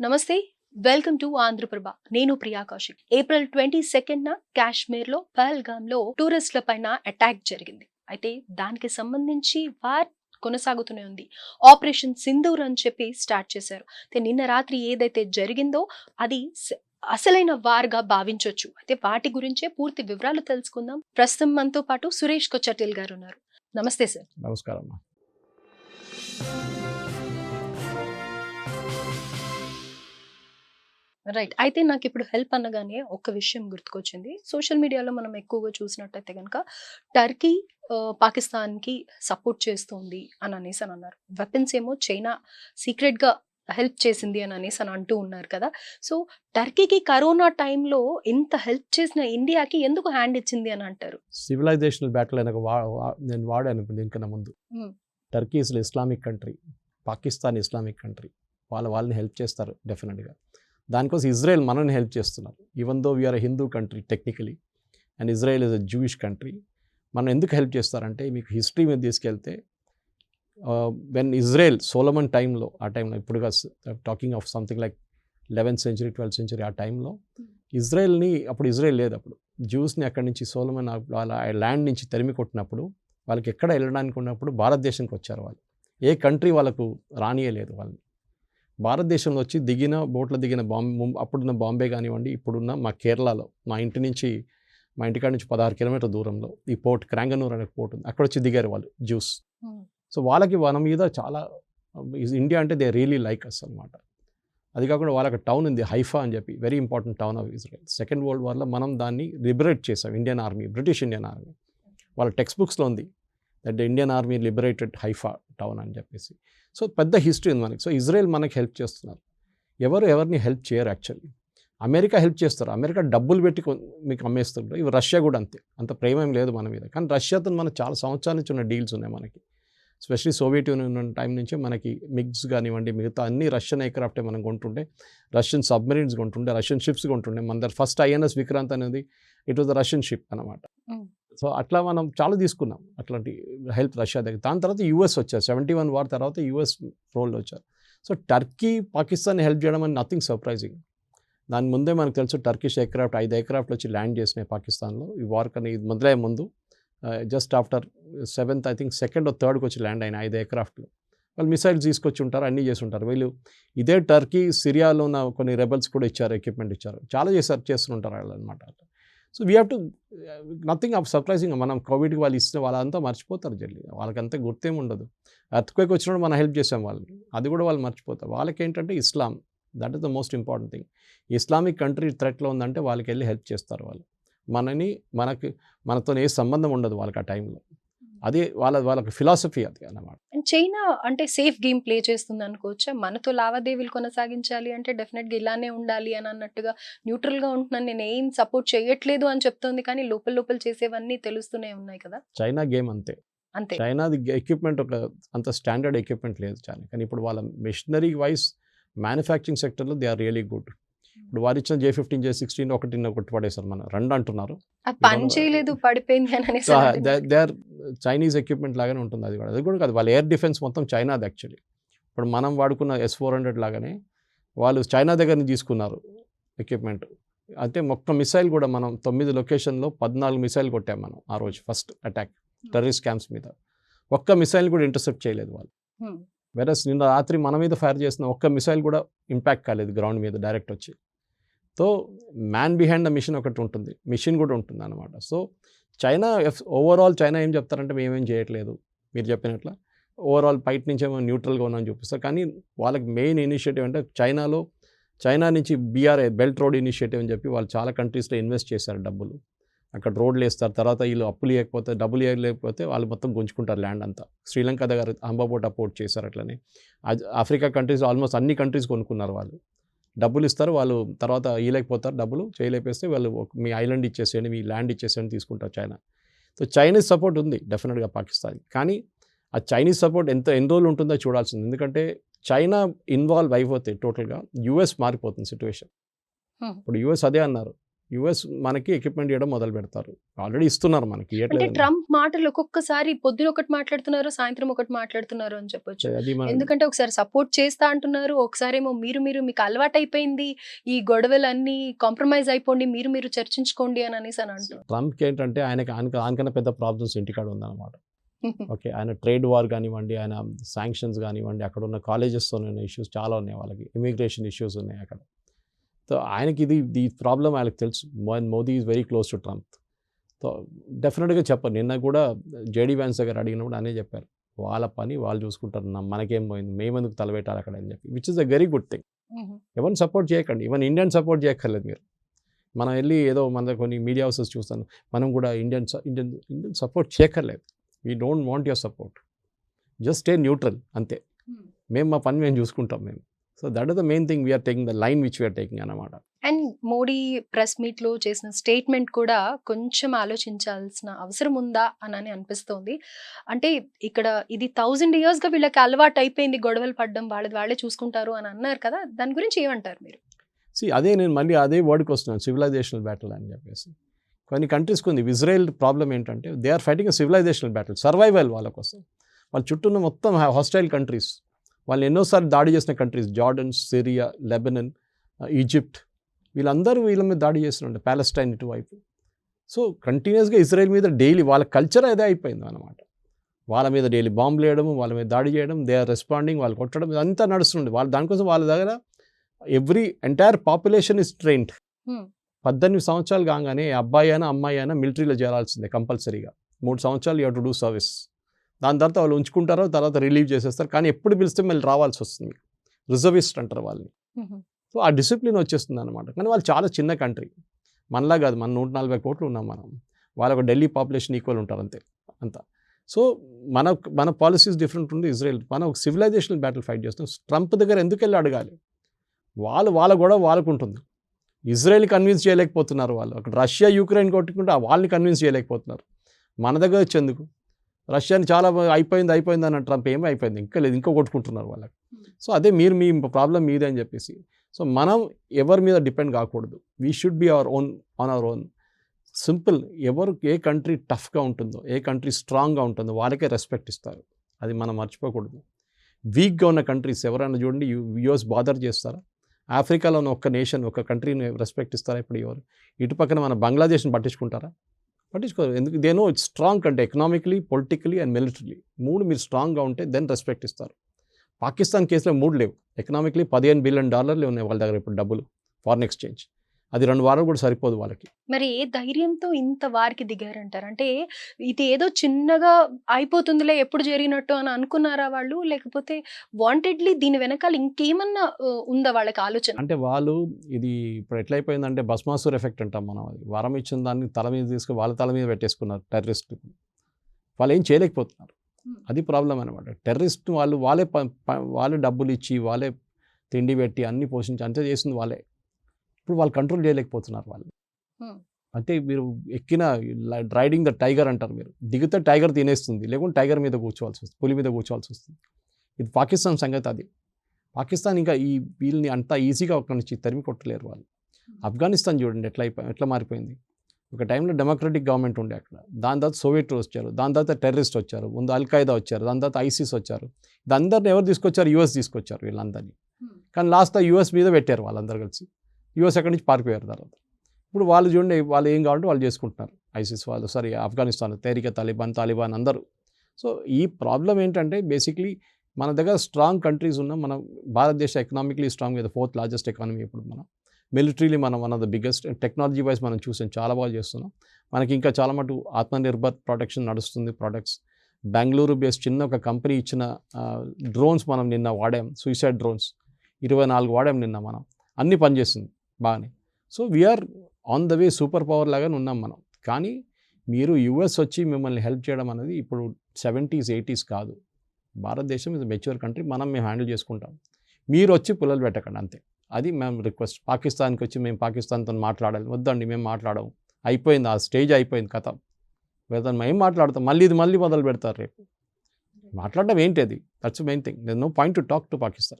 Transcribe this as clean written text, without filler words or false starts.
నమస్తే. Welcome to Andhraprabha. నేను Priya Kaushik. April 22న కాశ్మీర్‌లో పహల్గామ్‌లో టూరిస్టుల పైన అటాక్ జరిగింది. అయితే దానికి సంబంధించి వార్ కొనసాగుతూనే ఉంది. ఆపరేషన్ సింధూర్ అని చెప్పి స్టార్ట్ చేశారు. అయితే నిన్న రాత్రి ఏదైతే జరిగిందో అది అసలైన వార్‌గా భావించొచ్చు. అయితే వాటి గురించే పూర్తి వివరాలు తెలుసుకుందాం. ప్రస్తుతం మనతో పాటు సురేష్ కొచ్చటిల్ గారు ఉన్నారు. నమస్తే సార్. నమస్కారం. రైట్. అయితే నాకిప్పుడు హెల్ప్ అనగానే ఒక్క విషయం గుర్తుకొచ్చింది. సోషల్ మీడియాలో మనం ఎక్కువగా చూసినట్టయితే గనక టర్కీ పాకిస్తాన్‌కి సపోర్ట్ చేస్తుంది అని అన్నారు. వెపన్స్ ఏమో చైనా సీక్రెట్‌గా హెల్ప్ చేసింది అని అంటూ ఉన్నారు కదా! సో, టర్కీకి కరోనా టైంలో ఇంత హెల్ప్ చేసిన ఇండియాకి ఎందుకు హ్యాండ్ ఇచ్చింది అని అంటారు? సివిలైజేషనల్ బ్యాటిల్ అనే నేను వాడాను దీనికన్నా ముందు. Hmm. Turkey is Islamic country, Pakistan Islamic country. వాళ్ళని హెల్ప్ చేస్తారు డెఫినెట్గా. దానికోసం ఇజ్రాయెల్ మనల్ని హెల్ప్ చేస్తున్నారు. Even though we are a Hindu country technically and Israel is a Jewish country. మనం ఎందుకు హెల్ప్ చేస్తారంటే మీకు హిస్టరీ మీద తీసుకెళ్తే వెన్ ఇజ్రాయెల్ సోలమన్ టైంలో, ఆ టైంలో ఇప్పుడుగా talking of something like 11th century 12th century ఆ టైంలో ఇజ్రాయెల్ని, అప్పుడు ఇజ్రాయెల్ లేదు, అప్పుడు జ్యూస్ని అక్కడి నుంచి సోలమన్ వాళ్ళ ల్యాండ్ నుంచి తరిమి కొట్టినప్పుడు వాళ్ళకి ఎక్కడ వెళ్ళడానికి ఉన్నప్పుడు భారతదేశంకి వచ్చారు. వాళ్ళు ఏ కంట్రీ వాళ్ళకు రానియలేదు వాళ్ళని. భారతదేశంలో వచ్చి బోట్లో దిగిన అప్పుడున్న బాంబే కానివ్వండి, ఇప్పుడున్న మా కేరళలో మా ఇంటికాడ నుంచి 16 కిలోమీటర్ల దూరంలో ఈ పోర్ట్ క్రాంగనూర్ అనే పోర్ట్ ఉంది. అక్కడ వచ్చి దిగారు వాళ్ళు జ్యూస్. సో వాళ్ళకి మన మీద చాలా, ఇండియా అంటే దే రియలీ లైక్ అస్ అనమాట. అది కాకుండా వాళ్ళకి టౌన్ ఉంది హైఫా అని చెప్పి, very important town of Israel. Second world వార్లో మనం దాన్ని లిబరేట్ చేసాం, Indian army, British Indian army. వాళ్ళ టెక్స్ట్ బుక్స్లో ఉంది that the Indian army liberated Haifa town అని చెప్పేసి. సో పెద్ద హిస్టరీ ఉంది మనకి. సో ఇజ్రాయెల్ మనకి హెల్ప్ చేస్తున్నారు. ఎవరిని హెల్ప్ చేయరు యాక్చువల్లీ. అమెరికా హెల్ప్ చేస్తారు. అమెరికా డబ్బులు పెట్టి మీకు అమ్మేస్తుంటారు. ఇవి రష్యా కూడా అంతే, అంత ప్రేమ ఏం లేదు మన మీద. కానీ రష్యాతో మనకు చాలా సంవత్సరాల నుంచి ఉన్న డీల్స్ ఉన్నాయి మనకి. ఎస్పెషలీ సోవియట్ యూనియన్ ఉన్న టైం నుంచే మనకి మిగ్స్ కానివ్వండి, మిగతా అన్ని రష్యన్ ఎయిర్క్రాఫ్టే మనం కొంటుండే, రష్యన్ సబ్మెరీన్స్ కొంటుండే, రష్యన్ షిప్స్ కొంటుండే. మన దగ్గర ఫస్ట్ ఐఎన్ఎస్ విక్రాంత్ అనేది it was the Russian ship అనమాట. సో అట్లా మనం చాలా తీసుకున్నాం అట్లాంటి హెల్ప్ రష్యా దగ్గర. దాని తర్వాత యూఎస్ వచ్చారు. 71 వార్ తర్వాత యూఎస్ రోల్లో వచ్చారు. సో టర్కీ పాకిస్తాన్ హెల్ప్ చేయడం అని నథింగ్ సర్ప్రైజింగ్. దాని ముందే మనకు తెలుసు టర్కిష్ ఎయిర్క్రాఫ్ట్ 5 ఎయిర్క్రాఫ్ట్లు వచ్చి ల్యాండ్ చేసినాయి పాకిస్తాన్లో. ఈ వార్ కన్నా ఇది మొదలయ్యే ముందు just after 7th I think 2nd or 3rd వచ్చి ల్యాండ్ అయిన 5 ఎయిర్క్రాఫ్ట్లు. వాళ్ళు మిసైల్స్ తీసుకొచ్చి ఉంటారు, అన్నీ చేసి ఉంటారు. వీళ్ళు ఇదే టర్కీ సిరియాలో ఉన్న కొన్ని రెబల్స్ కూడా ఇచ్చారు, ఎక్విప్మెంట్ ఇచ్చారు, చాలా చేస్తుంటారు వాళ్ళు అనమాట. So we have to nothing of surprising. మనం కోవిడ్కి వాళ్ళు ఇస్తే వాళ్ళంతా మర్చిపోతారు జల్లి, వాళ్ళకంతా గుర్తేం ఉండదు. ఎర్త్క్వేక్ వచ్చినప్పుడు మనం హెల్ప్ చేసాం వాళ్ళని, అది కూడా వాళ్ళు మర్చిపోతారు. వాళ్ళకి ఏంటంటే Islam, that is the most important thing. Islamic country థ్రెట్లో ఉందంటే వాళ్ళకి వెళ్ళి హెల్ప్ చేస్తారు వాళ్ళు. మనతో ఏ సంబంధం ఉండదు వాళ్ళకి ఆ టైంలో. అది వాళ్ళకి ఫిలాసఫీ అది అన్నమాట. చైనా అంటే సేఫ్ గేమ్ ప్లే చేస్తుంది అనుకోవచ్చా? మనతో లావాదేవీలు కొనసాగించాలి అంటే డెఫినెట్గా ఇలానే ఉండాలి అని అన్నట్టుగా న్యూట్రల్గా ఉంటున్నాను, నేను ఏం సపోర్ట్ చేయట్లేదు అని చెప్తోంది, కానీ లోపల చేసేవన్నీ తెలుస్తూనే ఉన్నాయి కదా. చైనా గేమ్ అంతే. చైనాది ఎక్విప్మెంట్ అంత స్టాండర్డ్ ఎక్విప్మెంట్ లేదు చాలా. కానీ ఇప్పుడు వాళ్ళ మిషనరీ వైజ్ మ్యానుఫ్యాక్చరింగ్ సెక్టర్లో దే ఆర్ రియలీ గుడ్. ఇప్పుడు వారు ఇచ్చిన J-15 J-16 ఒకటి పడేసారు, మన 2 అంటున్నారు. దే ఆర్ చైనీస్ ఎక్విప్మెంట్ లాగానే ఉంటుంది. అది కూడా కాదు, వాళ్ళ ఎయిర్ డిఫెన్స్ మొత్తం చైనాది యాక్చువల్లీ. ఇప్పుడు మనం వాడుకున్న S-400 లాగానే వాళ్ళు చైనా దగ్గర నుంచి తీసుకున్నారు ఎక్విప్మెంట్. అంటే మొత్తం మిసైల్ కూడా మనం 9 లొకేషన్లో 14 మిసైల్ కొట్టాం మనం ఆ రోజు ఫస్ట్ అటాక్ టెర్రరిస్ట్ క్యాంప్స్ మీద. ఒక్క మిసైల్ కూడా ఇంటర్సెప్ట్ చేయలేదు వాళ్ళు. వెరస్ నిన్న రాత్రి మన మీద ఫైర్ చేసిన ఒక్క మిసైల్ కూడా ఇంపాక్ట్ కాలేదు గ్రౌండ్ మీద డైరెక్ట్ వచ్చి. So man behind the mission ఒకటి ఉంటుంది, మిషన్ కూడా ఉంటుంది అనమాట. సో చైనా ఓవరాల్ చైనా ఏం చెప్తారంటే మేమేం చేయట్లేదు, మీరు చెప్పినట్ల ఓవరాల్ బయట నుంచి ఏమో న్యూట్రల్గా ఉన్నామని చూపిస్తారు. కానీ వాళ్ళకి మెయిన్ ఇనిషియేటివ్ అంటే చైనా నుంచి BRI బెల్ట్ రోడ్ ఇనిషియేటివ్ అని చెప్పి వాళ్ళు చాలా కంట్రీస్లో ఇన్వెస్ట్ చేశారు డబ్బులు. అక్కడ రోడ్లు వేస్తారు, తర్వాత వీళ్ళు డబ్బులు ఇవ్వలేకపోతే వాళ్ళు మొత్తం గుంజుకుంటారు ల్యాండ్ అంతా. శ్రీలంక దగ్గర అంబాపోర్ట్ అపోర్ట్ చేశారు. అట్లనే ఆఫ్రికా కంట్రీస్ ఆల్మోస్ట్ అన్ని కంట్రీస్ కొనుక్కున్నారు వాళ్ళు. డబ్బులు ఇస్తారు, వాళ్ళు తర్వాత ఇవ్వలేకపోతారు, డబ్బులు చేయలేకపోతే వాళ్ళు మీ ఐలాండ్ ఇచ్చేసేయండి, మీ ల్యాండ్ ఇచ్చేసేయండి తీసుకుంటారు చైనా. సో చైనీస్ సపోర్ట్ ఉంది డెఫినెట్గా పాకిస్తాన్. కానీ ఆ చైనీస్ సపోర్ట్ ఎన్ని రోజులు ఉంటుందో చూడాల్సింది. ఎందుకంటే చైనా ఇన్వాల్వ్ అయిపోతే టోటల్గా US మారిపోతుంది సిచ్యువేషన్. ఇప్పుడు US అదే అన్నారు, యుఎస్ మనకి ఎక్విప్మెంట్ ఇవ్వడం మొదలు పెడతారు. ఆల్రెడీ ఇస్తున్నారు మనకి, అంటే ఇవ్వట్లేదు. ట్రంప్ మాటలు ఒక్కొక్కసారి పొద్దున ఒకటి మాట్లాడుతున్నారు, సాయంత్రం ఒకటి మాట్లాడుతున్నారు అని చెప్పొచ్చు. అది మన ఎందుకంటే ఒకసారి సపోర్ట్ చేస్తా అంటున్నారు, ఒకసారేమో మీరు మీకు అలవాటైపోయింది ఈ గొడవలన్నీ, కాంప్రమైజ్ అయిపోండి, మీరు చర్చించుకోండి అని అనేసి అని అంటారు. ట్రంప్కి ఏంటంటే ఆయనకన్నా పెద్ద ప్రాబ్లమ్స్ ఇంటికాడ ఉందన్నమాట. ఓకే, ఆయన ట్రేడ్ వార్ కానివ్వండి, ఆయన శాంక్షన్స్ కానివ్వండి, అక్కడ ఉన్న కాలేజెస్తో ఉన్న ఇష్యూస్ చాలా ఉన్నాయి, వాళ్ళకి ఇమిగ్రేషన్ ఇష్యూస్ ఉన్నాయి అక్కడ. సో ఆయనకి ఈ ప్రాబ్లం ఆయనకు తెలుసు. Modi is very close to Trump. So డెఫినెట్గా చెప్పరు. నిన్న కూడా జేడీ వ్యాన్స్ దగ్గర అడిగినప్పుడు అనే చెప్పారు, వాళ్ళ పని వాళ్ళు చూసుకుంటారు, మనకేం పోయింది, మేమెందుకు తలపెట్టాలి అక్కడ అని చెప్పి, which is a very good thing. ఎవరిని సపోర్ట్ చేయకండి, ఈవెన్ ఇండియన్ సపోర్ట్ చేయక్కర్లేదు మీరు. మనం వెళ్ళి ఏదో మన కొన్ని మీడియా హౌసెస్ చూస్తాను, మనం కూడా ఇండియన్ సపోర్ట్ చేయక్కర్లేదు. We don't want your support, just stay neutral అంతే. మేము మా పని మేము చూసుకుంటాం మేము. So that is the main thing, we are taking the line which we are taking అన్నమాట. అండ్ మోడీ ప్రెస్ మీట్ లో చేసిన స్టేట్మెంట్ కూడా కొంచెం ఆలోచించాల్సిన అవసరం ఉందా అని అనిపిస్తోంది. అంటే ఇక్కడ ఇది 1000 years గా వీళ్ళకి అలవాటు అయిపోయింది గొడవలు పడడం, వాళ్ళే చూసుకుంటారు అని అన్నారు కదా, దాని గురించి ఏమంటారు మీరు? అదే నేను మళ్ళీ అదే వర్డ్కి వస్తున్నాను, సివిలైజేషనల్ బ్యాటిల్ అని చెప్పేసి. కొన్ని కంట్రీస్కి ఉంది. ఇజ్రాయెల్ ప్రాబ్లం ఏంటంటే they are fighting a civilisational battle, survival వాళ్ళ కోసం. వాళ్ళ చుట్టూ ఉన్న మొత్తం హాస్టైల్ కంట్రీస్, వాళ్ళు ఎన్నోసార్లు దాడి చేసిన countries, Jordan, Syria, Lebanon, Egypt, వీళ్ళందరూ వీళ్ళ మీద దాడి చేస్తుండే, ప్యాలెస్టైన్ ఇటువైపు. సో కంటిన్యూస్గా ఇజ్రాయెల్ మీద డైలీ వాళ్ళ కల్చర్ అదే అయిపోయింది అనమాట. వాళ్ళ మీద డైలీ బాంబులు వేయడం, వాళ్ళ మీద దాడి చేయడం, దే ఆర్ రెస్పాండింగ్, వాళ్ళు కొట్టడం, ఇదంతా నడుస్తుండే. వాళ్ళు దానికోసం వాళ్ళ దగ్గర ఎంటైర్ పాపులేషన్ ఇస్ ట్రైన్డ్. 18 సంవత్సరాలు కాగానే అబ్బాయి అయినా అమ్మాయి అయినా మిలిటరీలో చేరాల్సిందే కంపల్సరీగా. 3 సంవత్సరాలు you have to do service. దాని తర్వాత వాళ్ళు ఉంచుకుంటారో తర్వాత రిలీవ్ చేసేస్తారు. కానీ ఎప్పుడు పిలిస్తే మళ్ళీ రావాల్సి వస్తుంది. రిజర్విస్ట్ అంటారు వాళ్ళని. సో ఆ డిసిప్లిన్ వచ్చేస్తుంది అనమాట. కానీ వాళ్ళు చాలా చిన్న కంట్రీ, మనలా కాదు. మన 140 కోట్లు ఉన్నాం మనం, వాళ్ళకు ఢిల్లీ పాపులేషన్ ఈక్వల్ ఉంటారు అంతా. సో మన పాలసీస్ డిఫరెంట్ ఉంది. ఇజ్రాయెల్ మనం ఒక సివిలైజేషనల్ బ్యాటిల్ ఫైట్ చేస్తాం. ట్రంప్ దగ్గర ఎందుకు వెళ్ళి అడగాలి? వాళ్ళ గొడవ వాళ్ళకు ఉంటుంది. ఇజ్రాయెల్ కన్విన్స్ చేయలేకపోతున్నారు వాళ్ళు. అక్కడ రష్యా యుక్రెయిన్ కొట్టుకుంటే వాళ్ళని కన్విన్స్ చేయలేకపోతున్నారు. మన దగ్గర వచ్చేందుకు? రష్యాని చాలా అయిపోయింది అన్న ట్రంప్, ఏమీ అయిపోయింది ఇంకా లేదు, ఇంకా కొట్టుకుంటున్నారు వాళ్ళకి. సో అదే మీ ప్రాబ్లం మీదే అని చెప్పేసి. సో మనం ఎవరి మీద డిపెండ్ కాకూడదు. We should be on our own. Simple. A country టఫ్గా ఉంటుందో, ఏ కంట్రీ స్ట్రాంగ్గా ఉంటుందో వాళ్ళకే రెస్పెక్ట్ ఇస్తారు. అది మనం మర్చిపోకూడదు. వీక్గా ఉన్న కంట్రీస్ ఎవరైనా చూడండి, యూఎస్ బాదర్ చేస్తారా? ఆఫ్రికాలో ఉన్న ఒక్క నేషన్, ఒక కంట్రీని రెస్పెక్ట్ ఇస్తారా ఇప్పుడు ఎవరు? ఇటు పక్కన మన బంగ్లాదేశ్ని పట్టించుకుంటారా? పట్టించుకోరు. ఎందుకు? దే నో ఇట్స్ స్ట్రాంగ్ కంటే, ఎకనామికలీ, పొలిటికలీ అండ్ మిలిటరీలీ. 3 మీరు స్ట్రాంగ్గా ఉంటే దెన్ రెస్పెక్ట్ ఇస్తారు. పాకిస్తాన్ కేసులో 3 లేవు. ఎకనామిక్లీ $15 billion ఉన్నాయి వాళ్ళ దగ్గర ఇప్పుడు డబ్బులు, ఫారెన్ ఎక్స్చేంజ్. అది 2 వారాలు కూడా సరిపోదు వాళ్ళకి. మరి ఏ ధైర్యంతో ఇంత వారికి దిగారంటారు? అంటే ఇది ఏదో చిన్నగా అయిపోతుందిలే ఎప్పుడు జరిగినట్టు అని అనుకున్నారా వాళ్ళు, లేకపోతే వాంటెడ్లీ దీని వెనకాల ఇంకేమన్నా ఉందా వాళ్ళకి ఆలోచన? అంటే వాళ్ళు ఇది ఇప్పుడు ఎట్లయిపోయిందంటే భస్మాసుర్ ఎఫెక్ట్ అంటాం మనం. అది వరం ఇచ్చిన దాన్ని తల మీద తీసుకుని వాళ్ళ తల మీద పెట్టేసుకున్నారు టెర్రరిస్టులు. వాళ్ళు ఏం చేయలేకపోతున్నారు. అది ప్రాబ్లం అనమాట. టెర్రరిస్ట్ వాళ్ళే డబ్బులు ఇచ్చి, వాళ్ళే తిండి పెట్టి అన్ని పోషించి అంతే చేసింది వాళ్ళే. ఇప్పుడు వాళ్ళు కంట్రోల్ చేయలేకపోతున్నారు వాళ్ళు. అంటే మీరు ఎక్కిన రైడింగ్ ద టైగర్ అంటారు, మీరు దిగితే టైగర్ తినేస్తుంది, లేకుంటే టైగర్ మీద కూర్చోవాల్సి వస్తుంది, పులి మీద కూర్చోవాల్సి వస్తుంది. ఇది పాకిస్తాన్ సంగతి. అది పాకిస్తాన్ ఇంకా వీళ్ళని అంత ఈజీగా అక్కడి నుంచి తరిమి కొట్టలేరు వాళ్ళు. ఆఫ్ఘనిస్తాన్ చూడండి ఎట్లా మారిపోయింది. ఒక టైంలో డెమోక్రటిక్ గవర్నమెంట్ ఉండే అక్కడ, దాని తర్వాత సోవియట్ వచ్చారు, దాని తర్వాత టెర్రరిస్ట్ వచ్చారు, ముందు అల్ఖైదా వచ్చారు, దాని తర్వాత ఐసిస్ వచ్చారు. అందరిని ఎవరు తీసుకొచ్చారు? యూఎస్ తీసుకొచ్చారు వీళ్ళందరినీ. కానీ లాస్ట్ యూఎస్ మీద పెట్టారు వాళ్ళందరూ కలిసి. యూఎస్ అక్కడి నుంచి పారిపోయారు తర్వాత. ఇప్పుడు వాళ్ళు చూడండి, వాళ్ళు ఏం కావాలంటే వాళ్ళు చేసుకుంటున్నారు. ఐసిస్ వాళ్ళు, ఆఫ్ఘనిస్తాన్, తెహ్రీకే తాలిబాన్ అందరూ. సో ఈ ప్రాబ్లం ఏంటంటే బేసిక్లీ మన దగ్గర స్ట్రాంగ్ కంట్రీస్ ఉన్నాం. మన భారతదేశ ఎకనామిక్లీ స్ట్రాంగ్, ఇది 4th largest ఎకానమీ ఇప్పుడు. మనం మిలిటరీలీ మనం one of the biggest. Technology wise మనం చూసాం, చాలా బాగా చేస్తున్నాం. మనకి ఇంకా చాలా మటు ఆత్మనిర్భర్ ప్రొడక్షన్ నడుస్తుంది. ప్రొడక్ట్స్ బెంగళూరు బేస్ చిన్న ఒక కంపెనీ ఇచ్చిన డ్రోన్స్ మనం నిన్న వాడాం, సూసైడ్ డ్రోన్స్ 24 వాడాం నిన్న మనం. అన్నీ పనిచేస్తుంది బాగానే. So we are on the way, super power లాగానే ఉన్నాం మనం. కానీ మీరు యుఎస్ వచ్చి మిమ్మల్ని హెల్ప్ చేయడం అనేది ఇప్పుడు 70s 80s కాదు. భారతదేశం ఇది మెచ్యూర్ కంట్రీ, మేము హ్యాండిల్ చేసుకుంటాం. మీరు వచ్చి పుల్లలు పెట్టకండి అంతే. అది మేము రిక్వెస్ట్. పాకిస్తాన్కి వచ్చి మేము పాకిస్తాన్తో మాట్లాడాలి, వద్దండి మేము మాట్లాడము, అయిపోయింది ఆ స్టేజ్, అయిపోయింది కథ. లేదా మేము మాట్లాడతాం, ఇది మళ్ళీ మొదలు పెడతారు రేపు. మాట్లాడడం ఏంటి? అది that's main thing. There no point to talk to Pakistan.